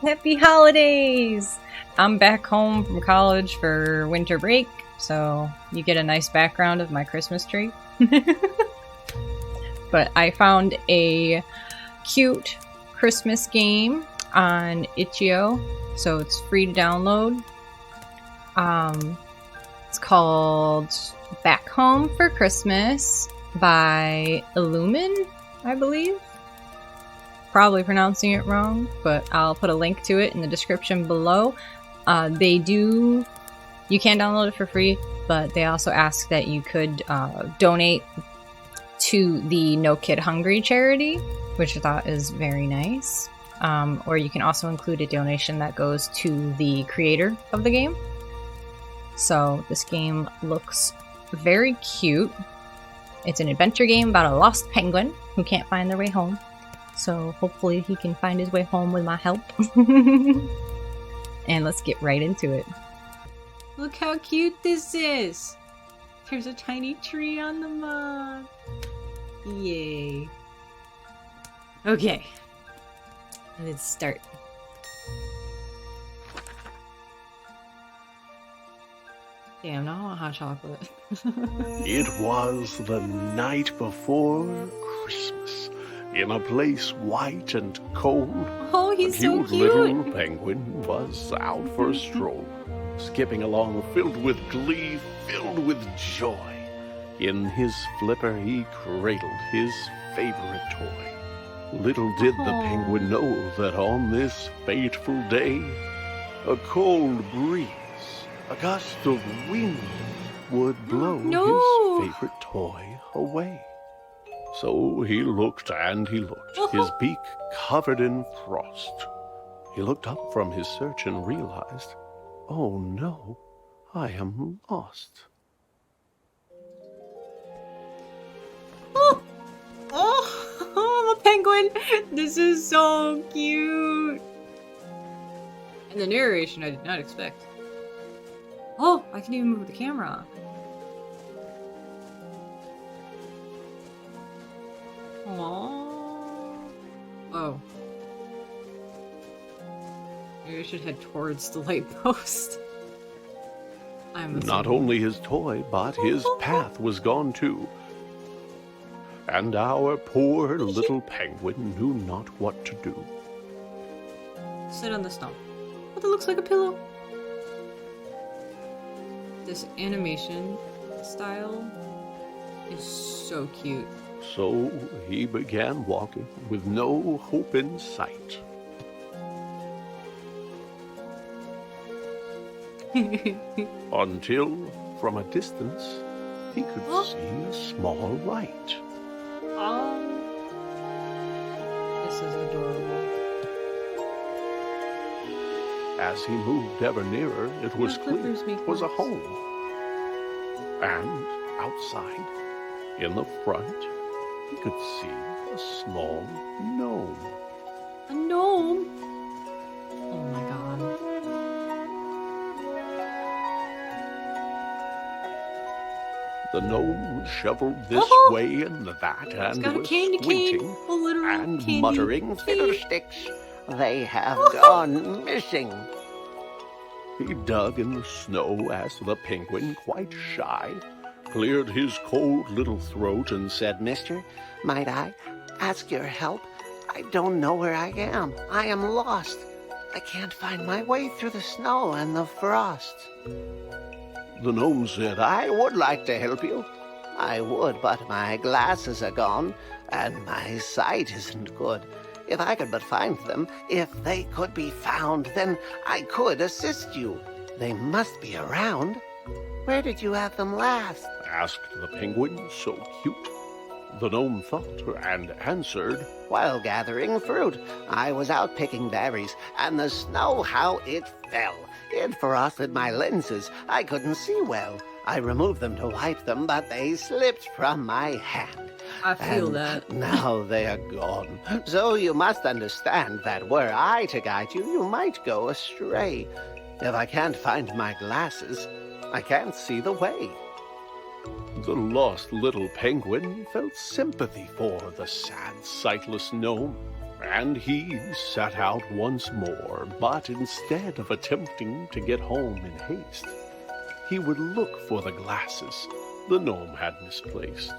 Happy holidays! I'm back home from college for winter break, so you get a nice background of my Christmas tree. But I found a cute Christmas game on itch.io, so it's free to download. It's called Back Home for Christmas by Illumin, I believe. Probably pronouncing it wrong, but I'll put a link to it in the description below. You can download it for free, but they also ask that you could donate to the No Kid Hungry charity, which I thought is very nice. Or you can also include a donation that goes to the creator of the game. So this game looks very cute. It's an adventure game about a lost penguin who can't find their way home. So hopefully he can find his way home with my help. And let's get right into it. Look how cute this is! There's a tiny tree on the mug. Yay. Okay. Let's start. Damn, now I want hot chocolate. It was the night before Christmas. In a place white and cold, Oh, he's so cute cute! little penguin was out for a stroll, skipping along filled with glee, filled with joy. In his flipper he cradled his favorite toy. Little did the penguin know that on this fateful day, a cold breeze, a gust of wind, would blow his favorite toy away. So he looked and he looked, his beak covered in frost. He looked up from his search and realized, oh no, I am lost. Oh, the penguin! This is so cute! And the narration I did not expect. Oh, I can even move the camera. Aww. Oh. Maybe I should head towards the light post. Not only his toy, but his path was gone too. And our poor little penguin knew not what to do. Sit on the stump. Oh, that looks like a pillow. This animation style is so cute. So he began walking with no hope in sight. Until, from a distance, he could see a small light. Oh, this is adorable. As he moved ever nearer, it was clear it was a home. And outside, in the front, he could see a small gnome. A gnome? Oh my god. The gnome shoveled this way and that, and got a was candy cane. squinting A literal and candy muttering, cane. "Fiddlesticks, they have gone missing." He dug in the snow as the penguin, quite shy, cleared his cold little throat and said, Mister, might I ask your help? I don't know where I am. I am lost. I can't find my way through the snow and the frost. The gnome said, I would like to help you. I would, but my glasses are gone, and my sight isn't good. If I could but find them, if they could be found, then I could assist you. They must be around. Where did you have them last? asked the penguin, so cute. The gnome thought and answered, While gathering fruit, I was out picking berries, and the snow, how it fell. It frosted my lenses. I couldn't see well. I removed them to wipe them, but they slipped from my hand. I feel that. Now they are gone. So you must understand that were I to guide you, you might go astray. If I can't find my glasses, I can't see the way. The lost little penguin felt sympathy for the sad, sightless gnome, And he set out once more, but instead of attempting to get home in haste, he would look for the glasses the gnome had misplaced.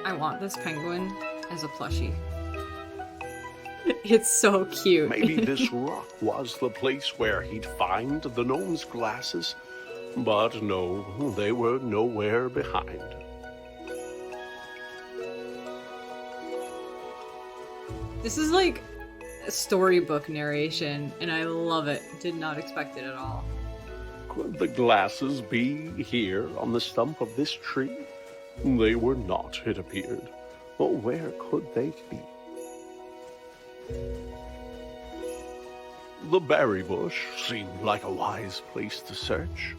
I want this penguin as a plushie. It's so cute. Maybe this rock was the place where he'd find the gnome's glasses, but no, they were nowhere behind. This is like a storybook narration, and I love it. Did not expect it at all. Could the glasses be here on the stump of this tree? They were not, it appeared. But where could they be? The berry bush seemed like a wise place to search.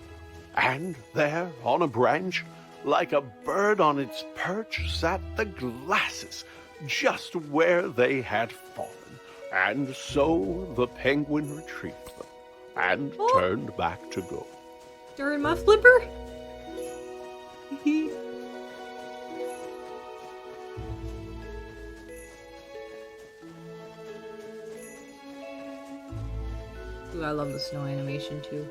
And there, on a branch, like a bird on its perch, sat the glasses, just where they had fallen. And so the penguin retrieved them, and turned back to go. During my flipper? Ooh, I love the snow animation too.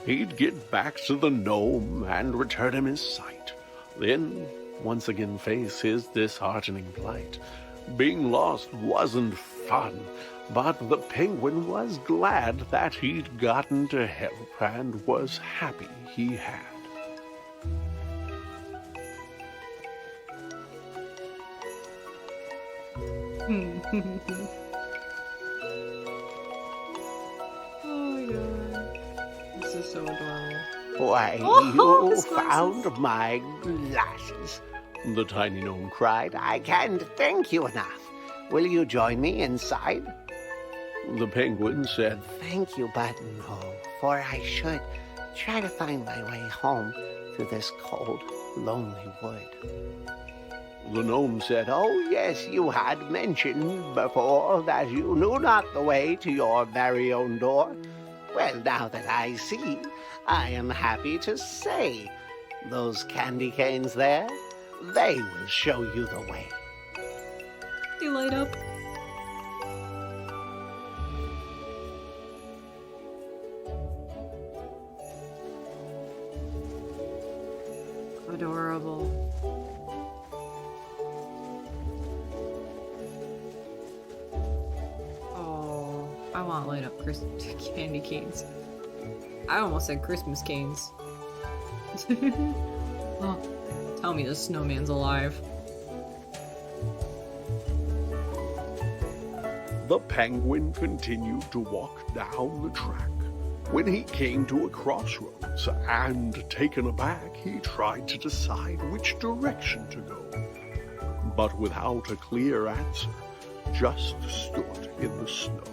He'd get back to the gnome and return him his sight. Then, once again face his disheartening plight. Being lost wasn't fun, but the penguin was glad that he'd gotten to help and was happy he had. Oh my god. This is so adorable. Why, Oh, you his glasses. found my glasses, the tiny gnome cried. I can't thank you enough. Will you join me inside? The penguin said, Thank you, but no, for I should try to find my way home through this cold, lonely wood. The gnome said, Oh, yes, you had mentioned before that you knew not the way to your very own door. Well, now that I see, I am happy to say those candy canes there, they will show you the way. They light up. Adorable. Oh, I want light up candy canes. I almost said Christmas canes. Oh, tell me the snowman's alive. The penguin continued to walk down the track. When he came to a crossroads, and taken aback, he tried to decide which direction to go. But without a clear answer, just stood in the snow.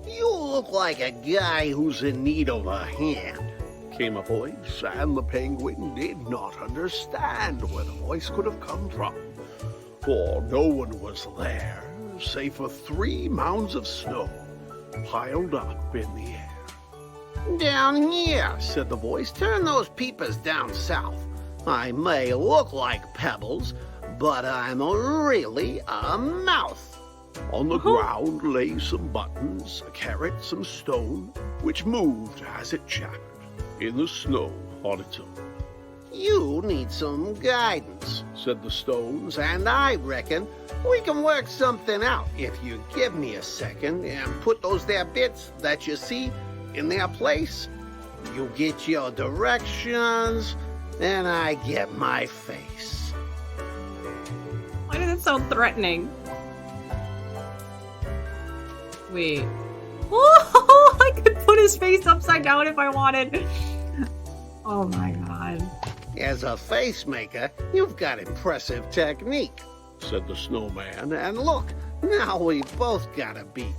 You look like a guy who's in need of a hand, Came a voice, and the penguin did not understand where the voice could have come from. For no one was there, save for 3 mounds of snow piled up in the air. Down here, said the voice. Turn those peepers down south. I may look like pebbles, but I'm really a mouth. On the ground lay some buttons, a carrot, some stone, which moved as it chattered in the snow on its own. You need some guidance, said the stones, and I reckon we can work something out if you give me a second and put those there bits that you see in their place. You get your directions, and I get my face. Why did it sound threatening? Wait. Oh, I could put his face upside down if I wanted. Oh my god. As a face maker, you've got impressive technique, said the snowman, and look, now we both got a beak.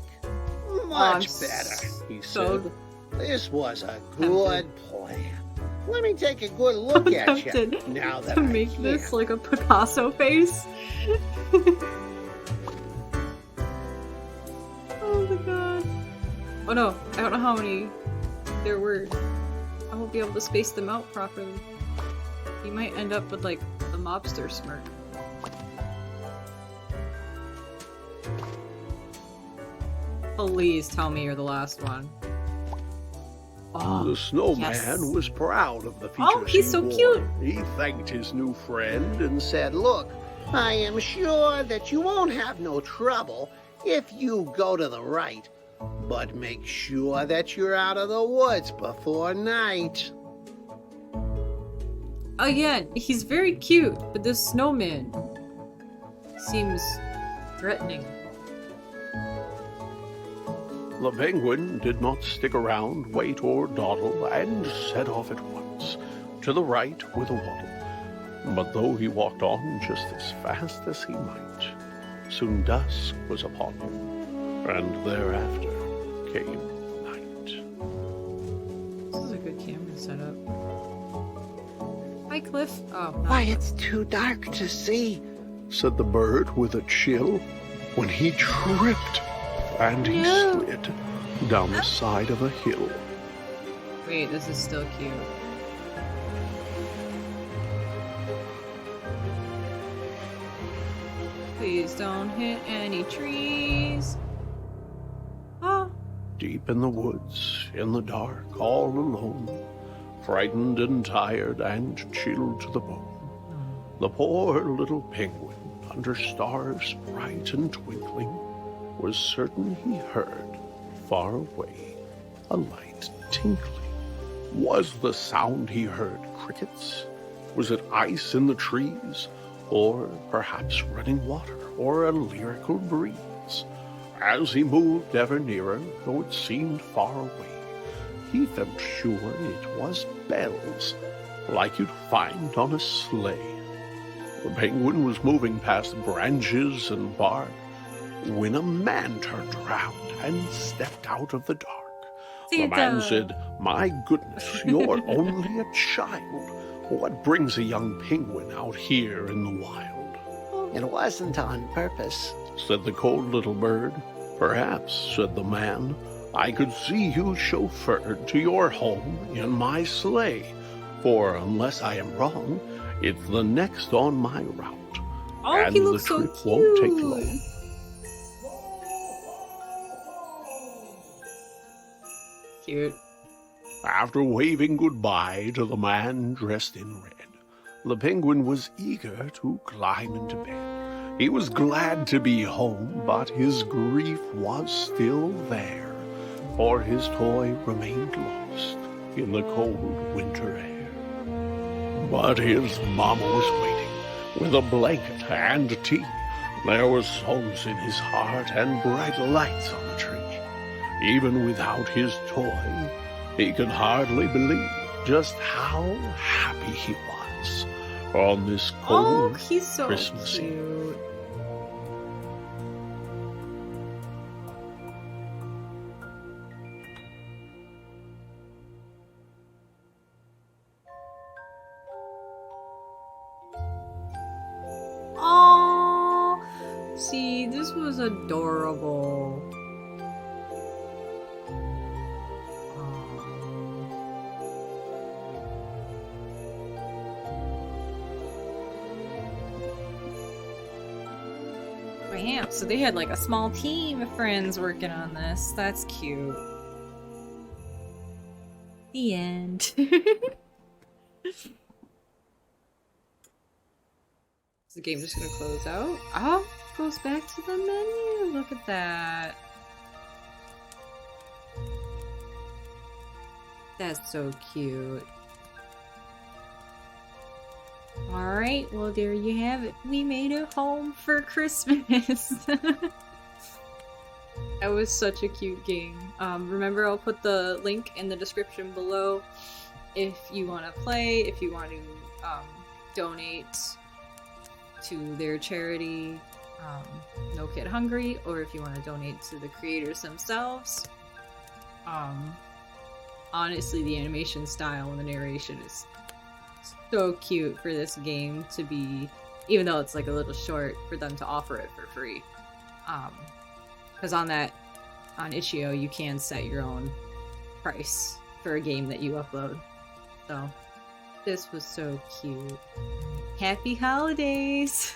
Much better, he said. This was a good plan. Let me take a good look at you now that to I make can. this like a Picasso face. Oh my god. Oh no, I don't know how many there were. I won't be able to space them out properly. You might end up with, like, the mobster smirk. Please tell me you're the last one. Oh, The snowman yes. was proud of the features Oh, he's he so wore. cute. He thanked his new friend and said, "Look, I am sure that you won't have no trouble if you go to the right. But make sure that you're out of the woods before night." Again, he's very cute, but this snowman seems threatening. The penguin did not stick around, wait, or dawdle, and set off at once, to the right with a waddle. But though he walked on just as fast as he might, soon dusk was upon him, and thereafter came night. This is a good camera setup. Hi, Cliff. Oh, no. "Why, it's too dark to see," said the bird with a chill, when he tripped, and he slid down the side of a hill. Wait, this is still cute. Please don't hit any trees. Oh. Deep in the woods, in the dark, all alone, frightened and tired and chilled to the bone, the poor little penguin, under stars bright and twinkling, was certain he heard, far away, a light tinkling. Was the sound he heard crickets? Was it ice in the trees? Or perhaps running water, or a lyrical breeze? As he moved ever nearer, though it seemed far away, he felt sure it was bells, like you'd find on a sleigh. The penguin was moving past branches and bark, when a man turned around and stepped out of the dark. The man said, "My goodness, you're only a child. What brings a young penguin out here in the wild?" "It wasn't on purpose," said the cold little bird. "Perhaps," said the man, "I could see you chauffeured to your home in my sleigh, for unless I am wrong, it's the next on my route, Oh, and he the looks so trip cute. won't take long." Cute. After waving goodbye to the man dressed in red, the penguin was eager to climb into bed. He was glad to be home, but his grief was still there, for his toy remained lost in the cold winter air. But his mama was waiting with a blanket and tea. There were songs in his heart and bright lights on the tree. Even without his toy, he could hardly believe just how happy he was on this Oh, cold he's so Christmas Eve. cute. Oh, see, this was adorable. Bam. So they had like a small team of friends working on this. That's cute. The end. Is the game just gonna close out? Oh, it goes back to the menu. Look at that. That's so cute. Alright, well there you have it. We made it home for Christmas. That was such a cute game. Remember, I'll put the link in the description below if you want to play, if you want to donate to their charity, No Kid Hungry, or if you want to donate to the creators themselves. Honestly, the animation style and the narration is so cute for this game to be, even though it's like a little short, for them to offer it for free. Because on itch.io you can set your own price for a game that you upload. So, this was so cute. Happy holidays!